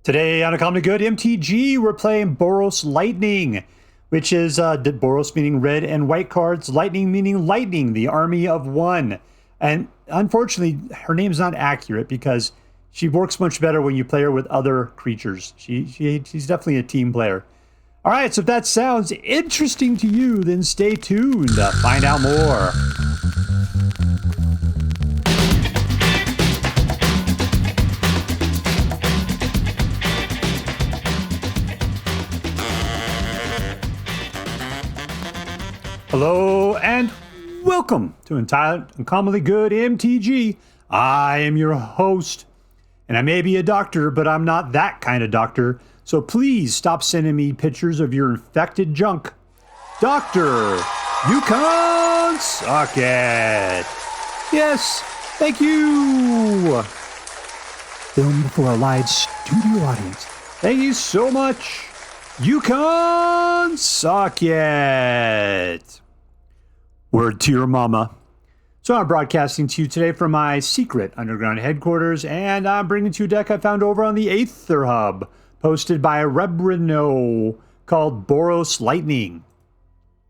Today on Uncommonly Good MTG, we're playing Boros Lightning, which is Boros meaning red and white cards, Lightning meaning lightning, the army of one. And unfortunately, her name's not accurate because she works much better when you play her with other creatures. She's definitely a team player. All right, so if that sounds interesting to you, then stay tuned to find out more. Hello and welcome to Uncommonly Good MTG. I am your host, and I may be a doctor, but I'm not that kind of doctor. So please stop sending me pictures of your infected junk. Doctor, you can't suck it. Yes, thank you. Filmed before a live studio audience. Thank you so much. You can't suck it. Word to your mama. So I'm broadcasting to you today from my secret underground headquarters, and I'm bringing to you a deck I found over on the Aether Hub, posted by rebreanu, called Boros Lightning.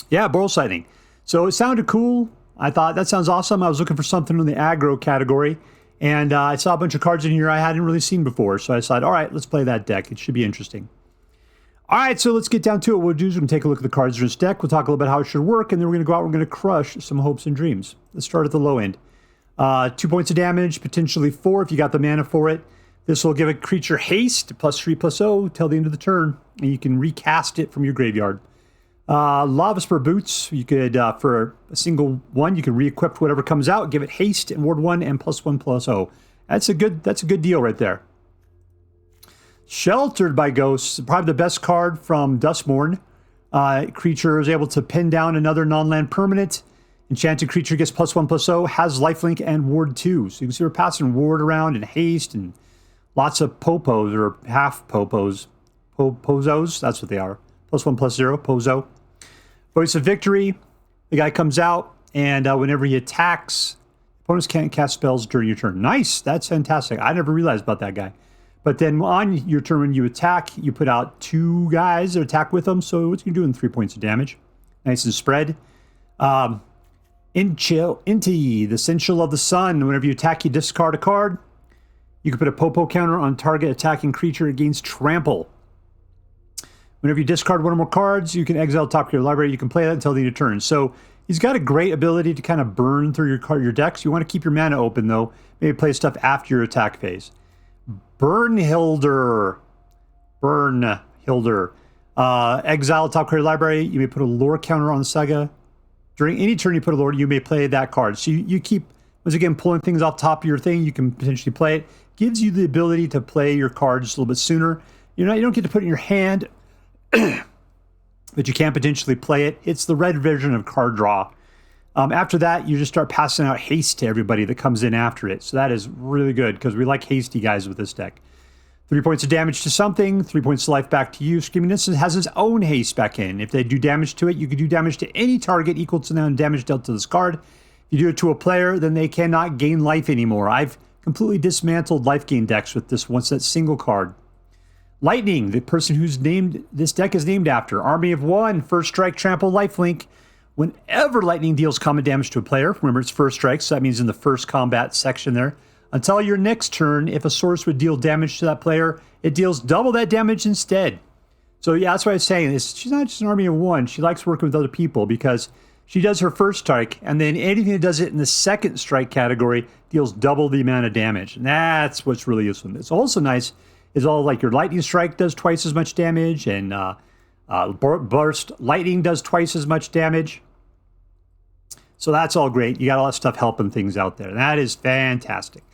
Yeah, Boros Lightning. So it sounded cool. I thought, that sounds awesome. I was looking for something in the aggro category, and I saw a bunch of cards in here I hadn't really seen before, so I decided, all right, let's play that deck. It should be interesting. All right, so let's get down to it. What we'll do is we're going to take a look at the cards in this deck. We'll talk a little bit how it should work, and then we're going to go out and we're going to crush some hopes and dreams. Let's start at the low end. 2 points of damage, potentially 4 if you got the mana for it. This will give a creature haste, +3/+0, till the end of the turn, and you can recast it from your graveyard. Lavaspur Boots, you could, for a single one, you can re-equip whatever comes out, give it haste, and ward 1, and +1/+0. That's a good deal right there. Sheltered by Ghosts, probably the best card from Duskmourn. Creature is able to pin down another non-land permanent. Enchanted creature gets +1/+0, has lifelink and ward 2. So you can see we're passing ward around and haste and lots of popos or half popos. Pozos, that's what they are. +1/+0, pozo. Voice of Victory, the guy comes out, and whenever he attacks, opponents can't cast spells during your turn. Nice, that's fantastic. I never realized about that guy. But then on your turn when you attack, you put out 2 guys that attack with them. So what you can do in 3 points of damage. Nice and spread. Inti, the Seneschal of the Sun. Whenever you attack, you discard a card. You can put a popo counter on target attacking creature against trample. Whenever you discard one or more cards, you can exile the top of your library. You can play that until the end of your turn. So he's got a great ability to kind of burn through your decks. You want to keep your mana open, though. Maybe play stuff after your attack phase. Brynhildr. Exile top card of your library. You may put a lore counter on the saga. During any turn you put a lore, you may play that card. So you keep, once again, pulling things off top of your thing. You can potentially play it. Gives you the ability to play your cards a little bit sooner. You don't get to put it in your hand, but you can potentially play it. It's the red version of card draw. After that, you just start passing out haste to everybody that comes in after it. So that is really good because we like hasty guys with this deck. 3 points of damage to something, 3 points of life back to you. Screaming Nemesis has its own haste back in. If they do damage to it, you can do damage to any target equal to the amount of damage dealt to this card. If you do it to a player, then they cannot gain life anymore. I've completely dismantled life gain decks with this that single card. Lightning, the person who's named this deck is named after. Army of one, first strike, trample, lifelink. Whenever Lightning deals combat damage to a player, remember it's first strike, so that means in the first combat section there, until your next turn, if a source would deal damage to that player, it deals double that damage instead. So yeah, that's what I was saying. She's not just an army of one. She likes working with other people because she does her first strike, and then anything that does it in the second strike category deals double the amount of damage. And that's what's really useful. It's also nice is all like your lightning strike does twice as much damage, and burst lightning does twice as much damage. So that's all great. You got all that stuff helping things out there. That is fantastic.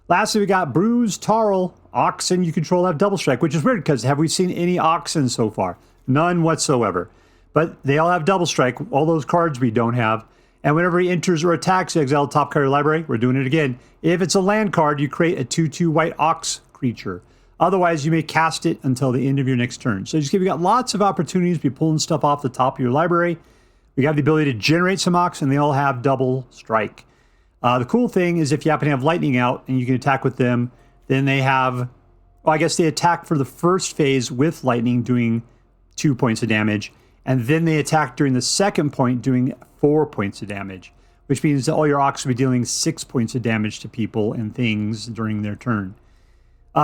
Lastly, we got Bruse, Tarl, Oxen. You control have double strike, which is weird because have we seen any Oxen so far? None whatsoever. But they all have double strike. All those cards we don't have. And whenever he enters or attacks, you exile top card of your library. We're doing it again. If it's a land card, you create a 2/2 white Ox creature. Otherwise, you may cast it until the end of your next turn. So you got lots of opportunities to be pulling stuff off the top of your library. We have the ability to generate some Ox, and they all have double strike. The cool thing is if you happen to have Lightning out and you can attack with them, then they have Well, I guess they attack for the first phase with lightning, doing 2 points of damage, and then they attack during the second point, doing 4 points of damage, which means that all your Ox will be dealing 6 points of damage to people and things during their turn.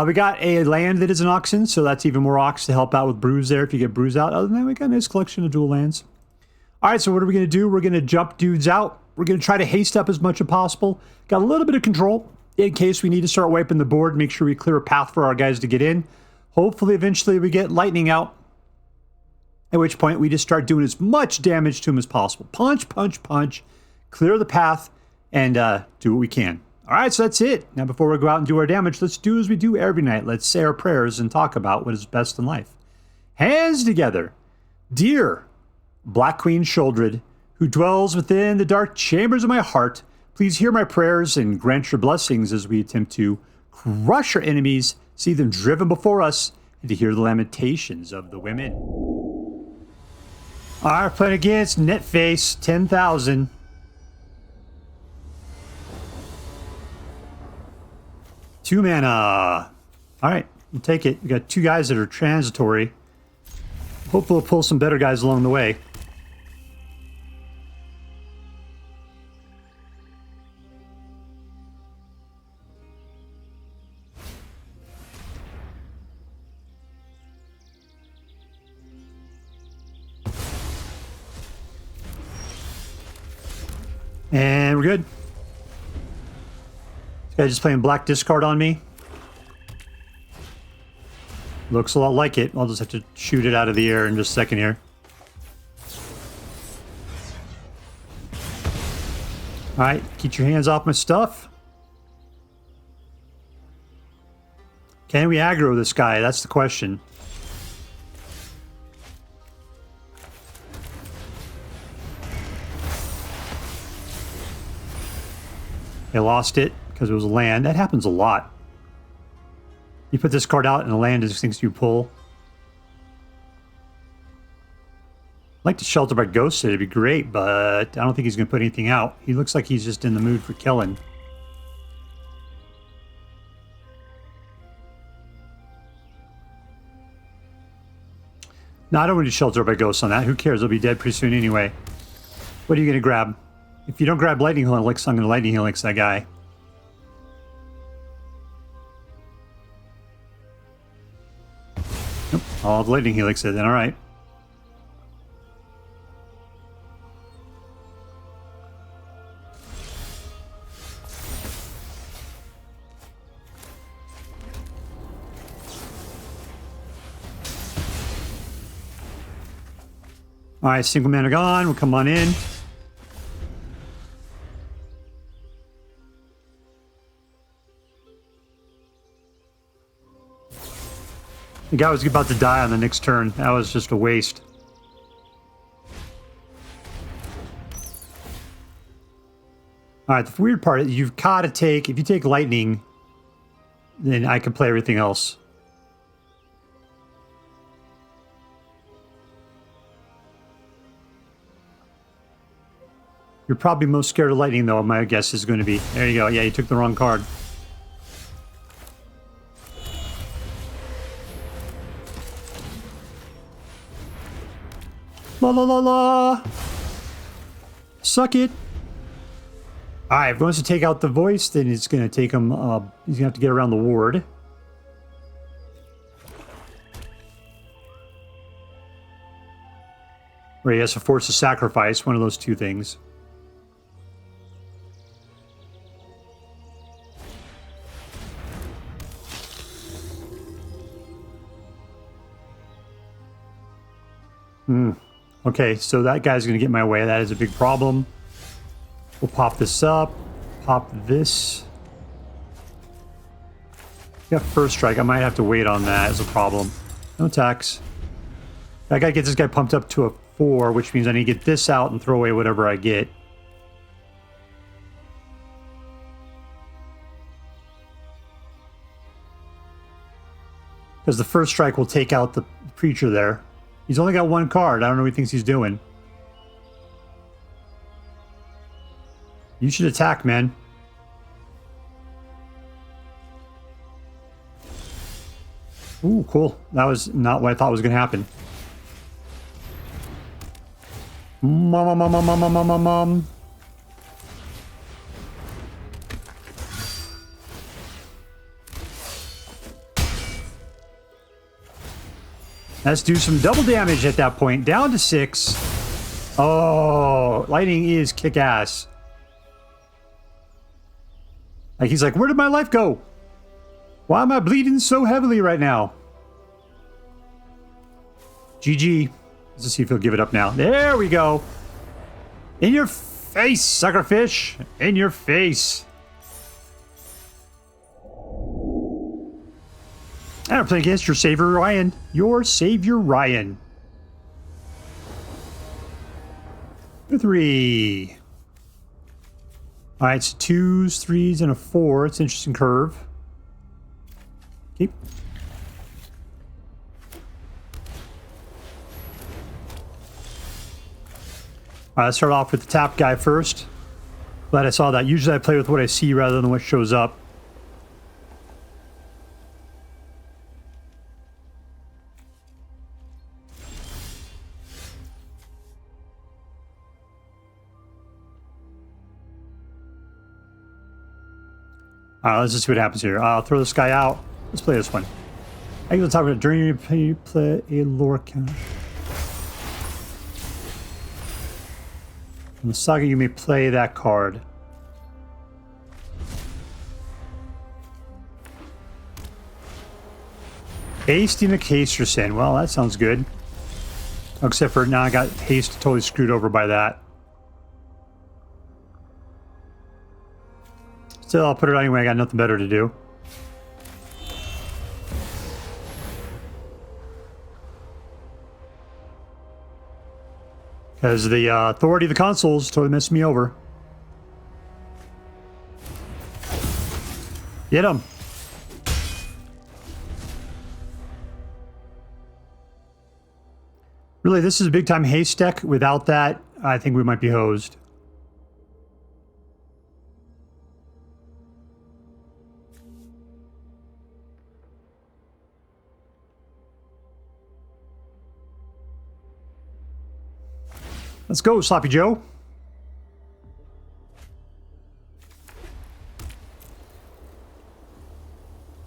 We got a land that is an Oxen, so that's even more Ox to help out with Bruse there if you get Bruse out. Other than that, we got a nice collection of dual lands. All right, so what are we going to do? We're going to jump dudes out. We're going to try to haste up as much as possible. Got a little bit of control in case we need to start wiping the board, make sure we clear a path for our guys to get in. Hopefully, eventually, we get lightning out, at which point we just start doing as much damage to him as possible. Punch, punch, punch, clear the path, and do what we can. All right, so that's it. Now, before we go out and do our damage, let's do as we do every night. Let's say our prayers and talk about what is best in life. Hands together. Dear Black Queen Sheoldred, who dwells within the dark chambers of my heart, please hear my prayers and grant your blessings as we attempt to crush our enemies, see them driven before us, and to hear the lamentations of the women. All right, playing against Netface, 10,000. Two mana. All right, we'll take it. We got two guys that are transitory. Hopefully we'll pull some better guys along the way. And we're good. This guy's just playing black discard on me. Looks a lot like it. I'll just have to shoot it out of the air in just a second here. Alright, keep your hands off my stuff. Can we aggro this guy? That's the question. They lost it because it was a land. That happens a lot. You put this card out and the land just thinks you pull. I'd like to shelter by Ghost. It'd be great, but I don't think he's going to put anything out. He looks like he's just in the mood for killing. No, I don't want to shelter by Ghost on that. Who cares? He'll be dead pretty soon anyway. What are you going to grab? If you don't grab Lightning Helix, I'm going to Lightning Helix that guy. Nope, I'll have Lightning Helix it then, alright. Alright, single mana gone, we'll come on in. The guy was about to die on the next turn. That was just a waste. Alright, the weird part is you've got to take... If you take lightning, then I can play everything else. You're probably most scared of lightning, though, my guess is going to be. There you go. Yeah, you took the wrong card. La la la la! Suck it! Alright, if he wants to take out the voice, then it's going to take him... he's going to have to get around the ward. Or he has to force a sacrifice, one of those two things. Okay, so that guy's going to get my way. That is a big problem. We'll pop this up. Pop this. Got first strike. I might have to wait on that as a problem. No attacks. I got to get this guy pumped up to a 4, which means I need to get this out and throw away whatever I get. Because the first strike will take out the preacher there. He's only got one card. I don't know what he thinks he's doing. You should attack, man. Ooh, cool. That was not what I thought was going to happen. Mom. Let's do some double damage at that point. Down to 6. Oh, lightning is kick-ass. Like, he's like, where did my life go? Why am I bleeding so heavily right now? GG. Let's see if he'll give it up now. There we go. In your face, suckerfish. In your face. And I'm playing against your savior, Ryan. Your savior, Ryan. 3. All right, so 2s, 3s, and a 4. It's an interesting curve. Keep. All right, let's start off with the tap guy first. Glad I saw that. Usually I play with what I see rather than what shows up. All right, let's just see what happens here. I'll throw this guy out. Let's play this one. I can talk about during you play a lore counter. In the saga, you may play that card. Hasty McHasterson. Well, that sounds good. Except for now I got haste totally screwed over by that. Still, I'll put it anyway. I got nothing better to do. Because the authority of the consoles totally messed me over. Get him. Really, this is a big time haste deck. Without that, I think we might be hosed. Let's go, Sloppy Joe.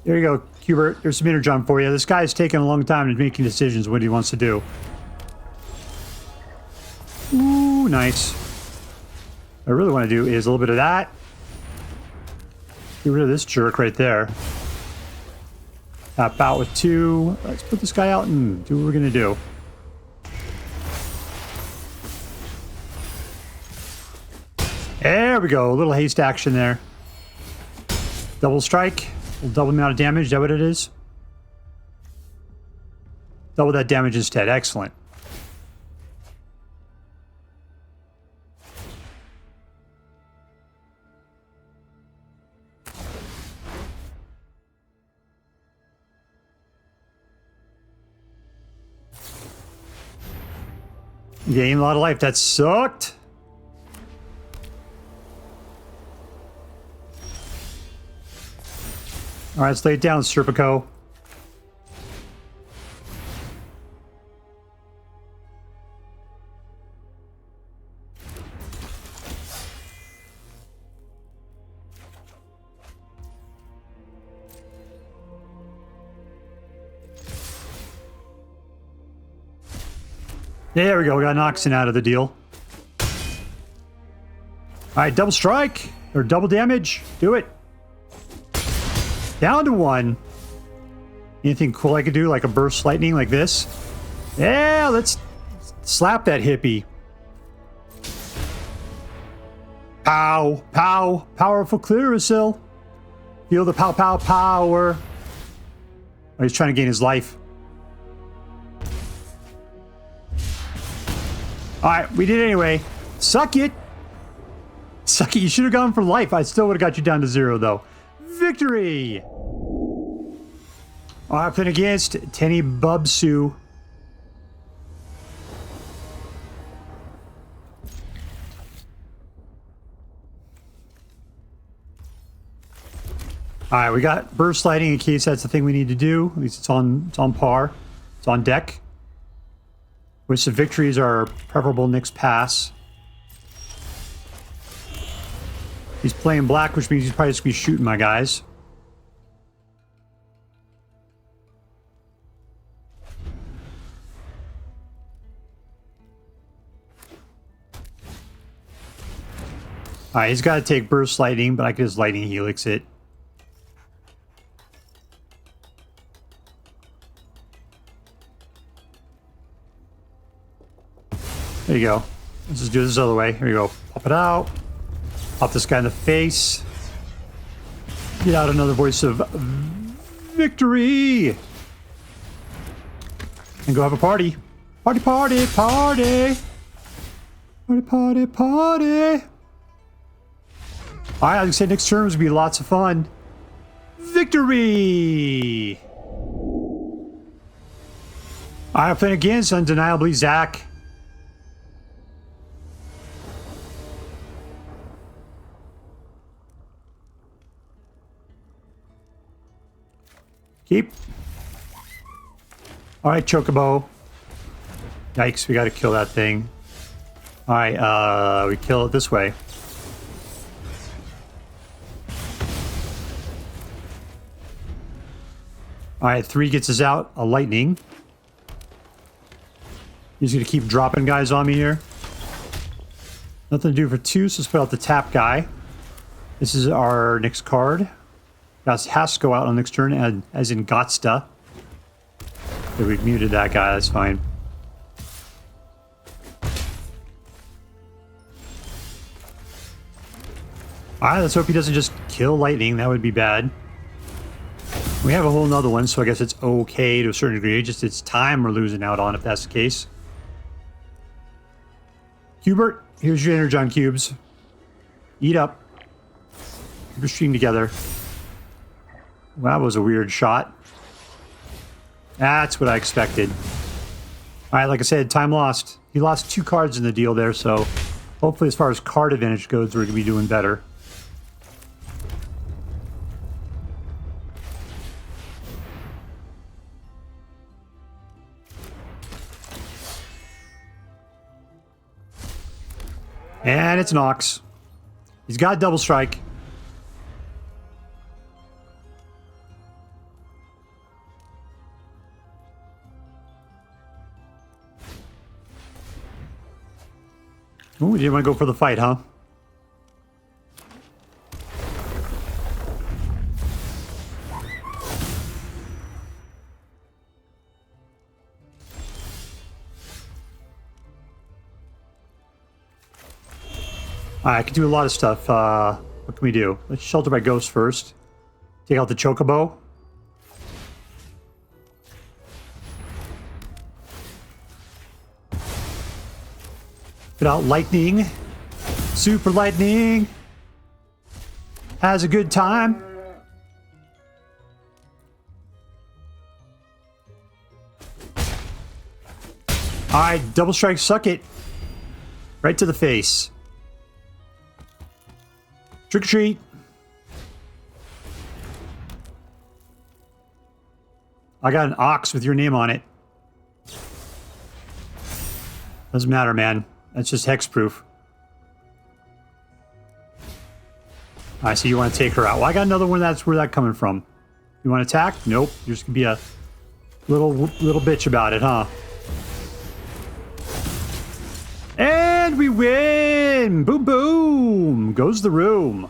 There you go, Hubert. There's some energon for you. This guy's taking a long time to making decisions what he wants to do. Ooh, nice. What I really want to do is a little bit of that. Get rid of this jerk right there. Tap out with 2. Let's put this guy out and do what we're going to do. There we go. A little haste action there. Double strike. We'll double the amount of damage. Is that what it is? Double that damage instead. Excellent. Gained a lot of life. That sucked. All right, let's lay it down, Serpico. There we go. We got Noxon out of the deal. All right, double strike or double damage. Do it. Down to 1. Anything cool I could do, like a burst lightning like this? Yeah, let's slap that hippie. Pow, pow, powerful Clearasil. Feel the pow, pow, power. Oh, he's trying to gain his life. All right, we did it anyway. Suck it. Suck it. You should have gone for life. I still would have got you down to 0, though. Victory! All right, playing against Tenibsu. All right, we got burst lighting in case that's the thing we need to do. At least it's on par. It's on deck. Which the victories are preferable next pass. He's playing black, which means he's probably just going to be shooting my guys. Alright, he's got to take burst lightning, but I can just lightning helix it. There you go. Let's just do this other way. Here we go. Pop it out. Pop this guy in the face. Get out another voice of victory. And go have a party. Party, party, party. Party, party, party. Alright, I was going to say next turn was going to be lots of fun. Victory! Alright, I'm playing against UndeniablyZach. Keep. Alright, Chocobo. Yikes, we gotta kill that thing. Alright, we kill it this way. Alright, 3 gets us out. A lightning. He's gonna keep dropping guys on me here. Nothing to do for 2, so let's put out the tap guy. This is our next card. Has to go out on next turn, and as in Gotsta. Okay, we've muted that guy, that's fine. Alright, let's hope he doesn't just kill lightning, that would be bad. We have a whole nother one, so I guess it's okay to a certain degree, just it's time we're losing out on if that's the case. Hubert, here's your Energon cubes. Eat up. Keep your stream together. Well, that was a weird shot. That's what I expected. Alright, like I said, time lost. He lost 2 cards in the deal there, so hopefully as far as card advantage goes, we're going to be doing better. And it's an Ox. He's got double strike. Oh, you didn't want to go for the fight, huh? I can do a lot of stuff. What can we do? Let's shelter by ghost first. Take out the Chocobo. Put out lightning. Super lightning. Has a good time. Alright, double strike, suck it. Right to the face. Trick or treat. I got an Ox with your name on it. Doesn't matter, man. That's just hexproof. I see you want to take her out. Well, I got another one. That's where that coming from. You want to attack? Nope. You're just gonna be a little bitch about it, huh? And we win! Boom, boom! Goes the room.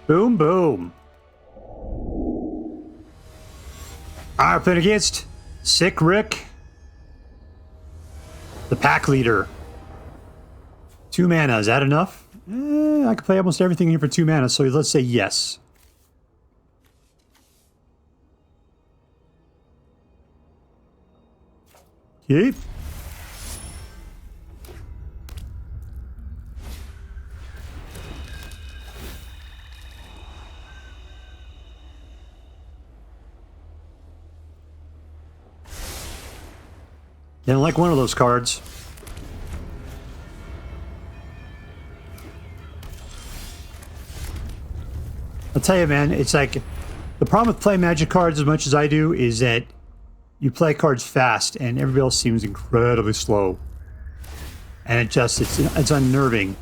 Boom, boom. Alright, playing against sicricc, the pack leader. 2 mana, is that enough? I can play almost everything here for 2 mana, so let's say yes. Keep. Didn't like one of those cards. I'll tell you, man, it's like The problem with playing Magic cards as much as I do is that you play cards fast and everybody else seems incredibly slow. And it's unnerving.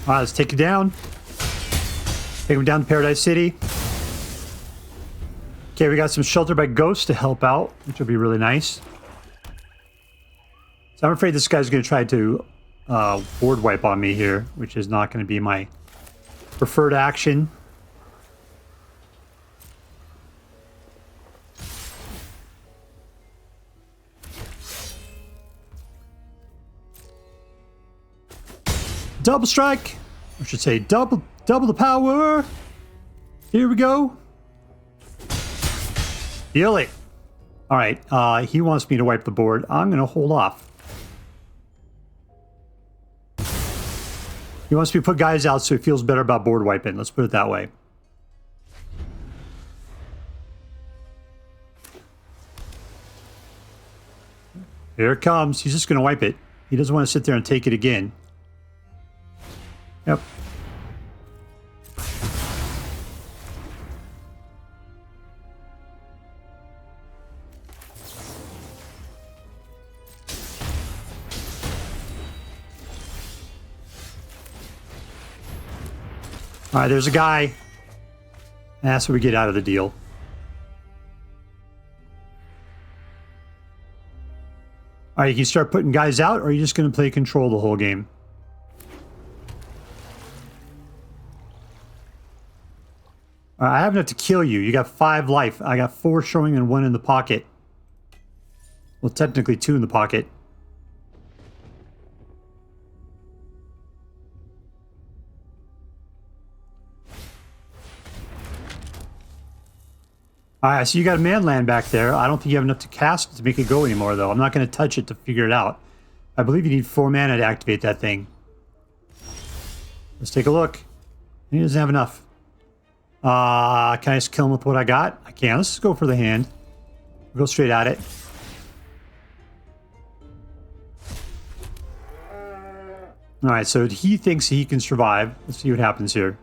All right, let's take it down. Take him down to Paradise City. Okay, we got some Shelter by Ghost to help out, which will be really nice. So I'm afraid this guy's going to try to board wipe on me here, which is not going to be my preferred action. Double strike! I should say double the power! Here we go. Feel it. Alright, he wants me to wipe the board. I'm going to hold off. He wants me to put guys out so he feels better about board wiping. Let's put it that way. Here it comes. He's just going to wipe it. He doesn't want to sit there and take it again. Yep. All right, there's a guy. That's what we get out of the deal. All right, you can start putting guys out, or are you just going to play control the whole game? All right, I have enough to kill you. You got 5 life. I got 4 showing and 1 in the pocket. Well, technically 2 in the pocket. All right, so you got a man land back there. I don't think you have enough to cast to make it go anymore, though. I'm not going to touch it to figure it out. I believe you need 4 mana to activate that thing. Let's take a look. He doesn't have enough. Can I just kill him with what I got? I can. Let's just go for the hand. We'll go straight at it. All right, so he thinks he can survive. Let's see what happens here.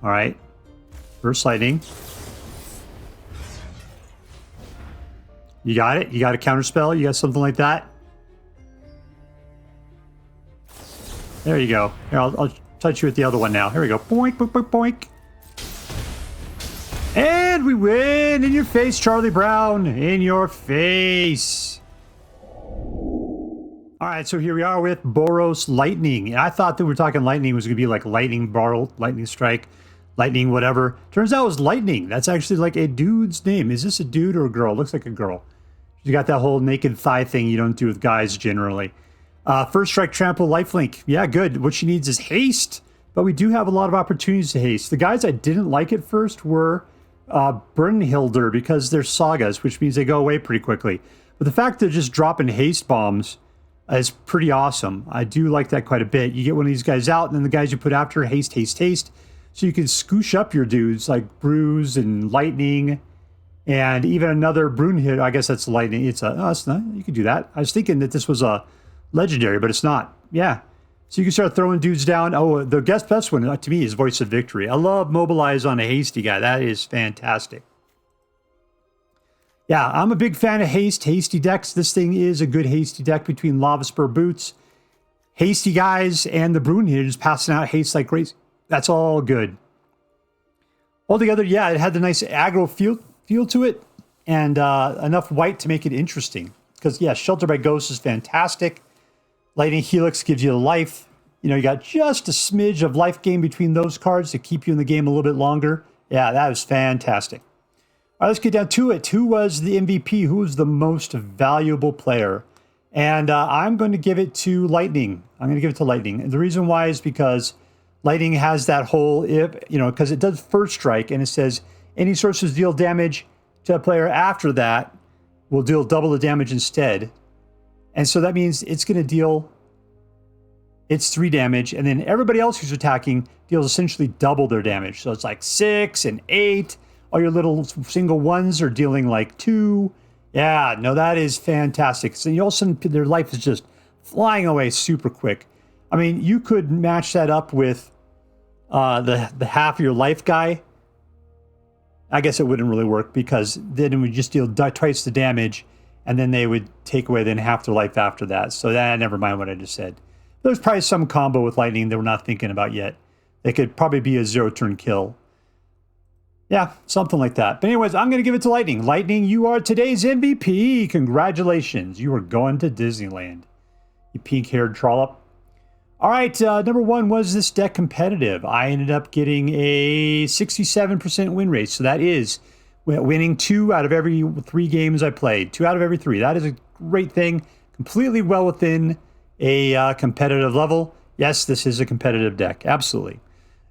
All right. First lightning. You got it? You got a counterspell? You got something like that? There you go. Here, I'll touch you with the other one now. Here we go. Boink, boink, boink, boink. And we win! In your face, Charlie Brown! In your face! Alright, so here we are with Boros Lightning. And I thought that we were talking lightning was going to be like lightning barrel, lightning strike, lightning whatever. Turns out it was lightning. That's actually like a dude's name. Is this a dude or a girl? Looks like a girl. You got that whole naked thigh thing you don't do with guys generally. First strike, trample, lifelink. Yeah, good. What she needs is haste. But we do have a lot of opportunities to haste. The guys I didn't like at first were Brynhildr because they're sagas, which means they go away pretty quickly. But the fact they're just dropping haste bombs is pretty awesome. I do like that quite a bit. You get one of these guys out, and then the guys you put after, haste, haste, haste. So you can scoosh up your dudes like Bruse and Lightning. And even another Brynhildr, I guess that's lightning. It's not. You can do that. I was thinking that this was a legendary, but it's not. Yeah. So you can start throwing dudes down. Oh, the best one to me is Voice of Victory. I love Mobilize on a hasty guy. That is fantastic. Yeah, I'm a big fan of hasty decks. This thing is a good hasty deck between Lavaspur Boots, hasty guys, and the Brynhildr just passing out haste like crazy. That's all good. Altogether, yeah, it had the nice aggro feel to it, and enough white to make it interesting. Because, yeah, Shelter by Ghost is fantastic. Lightning Helix gives you life. You know, you got just a smidge of life gain between those cards to keep you in the game a little bit longer. Yeah, that was fantastic. All right, let's get down to it. Who was the MVP? Who was the most valuable player? And I'm going to give it to Lightning. I'm going to give it to Lightning. And the reason why is because Lightning has that whole, because it does first strike, and it says, any sources deal damage to a player after that will deal double the damage instead. And so that means it's going to deal its 3 damage, and then everybody else who's attacking deals essentially double their damage. So it's like 6 and 8. All your little single ones are dealing like 2. Yeah, no, that is fantastic. So all of a sudden, their life is just flying away super quick. I mean, you could match that up with the half your life guy. I guess it wouldn't really work because then it would just deal twice the damage, and then they would take away then half their life after that. So that, never mind what I just said. There's probably some combo with Lightning that we're not thinking about yet. They could probably be a 0-turn kill. Yeah, something like that. But anyways, I'm going to give it to Lightning. Lightning, you are today's MVP. Congratulations. You are going to Disneyland. You pink-haired trollop. All right, number one, was this deck competitive? I ended up getting a 67% win rate. So that is winning 2 out of every 3 games I played. 2 out of every 3. That is a great thing. Completely well within a competitive level. Yes, this is a competitive deck. Absolutely.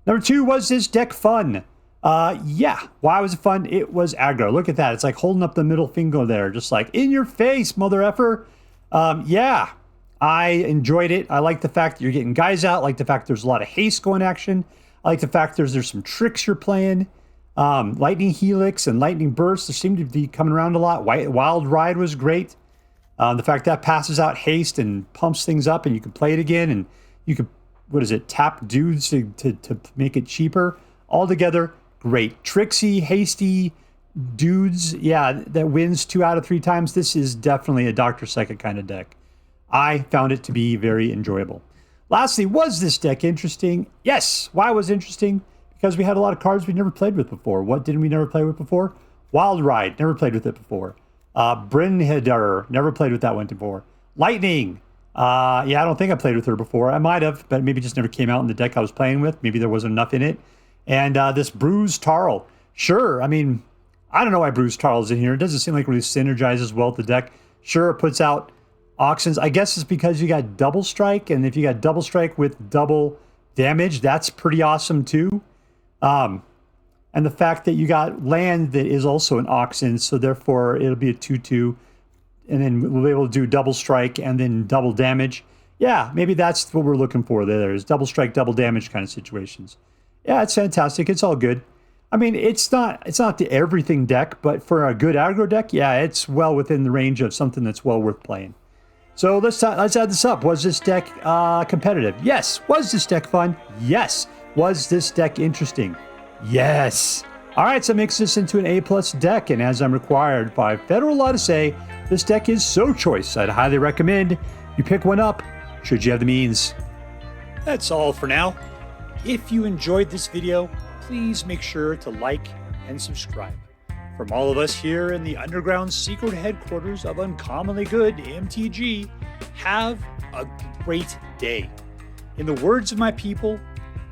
Number 2, was this deck fun? Yeah. Why was it fun? It was aggro. Look at that. It's like holding up the middle finger there. Just like, in your face, mother effer. Yeah. I enjoyed it. I like the fact that you're getting guys out. I like the fact there's a lot of haste going action. I like the fact there's some tricks you're playing. Lightning Helix and Lightning Burst, they seem to be coming around a lot. Wild Ride was great. The fact that passes out haste and pumps things up and you can play it again. And you could, tap dudes to make it cheaper. Altogether, great. Tricksy, hasty dudes. Yeah, that wins 2 out of 3 times. This is definitely a Dr. Second kind of deck. I found it to be very enjoyable. Lastly, was this deck interesting? Yes. Why was it interesting? Because we had a lot of cards we never played with before. What didn't we never play with before? Wild Ride, never played with it before. Brynhildr, never played with that one before. Lightning, yeah, I don't think I played with her before. I might have, but maybe just never came out in the deck I was playing with. Maybe there wasn't enough in it. And this Bruse Tarl, sure. I mean, I don't know why Bruse Tarl's in here. It doesn't seem like it really synergizes well with the deck. Sure, it puts out auctions. I guess it's because you got double strike, and if you got double strike with double damage, that's pretty awesome too. And the fact that you got land that is also an auction, so therefore it'll be a 2/2, and then we'll be able to do double strike and then double damage. Yeah, maybe that's what we're looking for there. Is double strike, double damage kind of situations. Yeah, it's fantastic. It's all good. I mean, it's not the everything deck, but for a good aggro deck, yeah, it's well within the range of something that's well worth playing. So let's add this up. Was this deck competitive? Yes. Was this deck fun? Yes. Was this deck interesting? Yes. All right, so it makes this into an A+ deck, and as I'm required by federal law to say, this deck is so choice. I'd highly recommend you pick one up, should you have the means. That's all for now. If you enjoyed this video, please make sure to like and subscribe. From all of us here in the underground secret headquarters of Uncommonly Good MTG, have a great day. In the words of my people,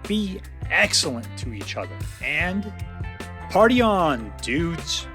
be excellent to each other, and party on, dudes.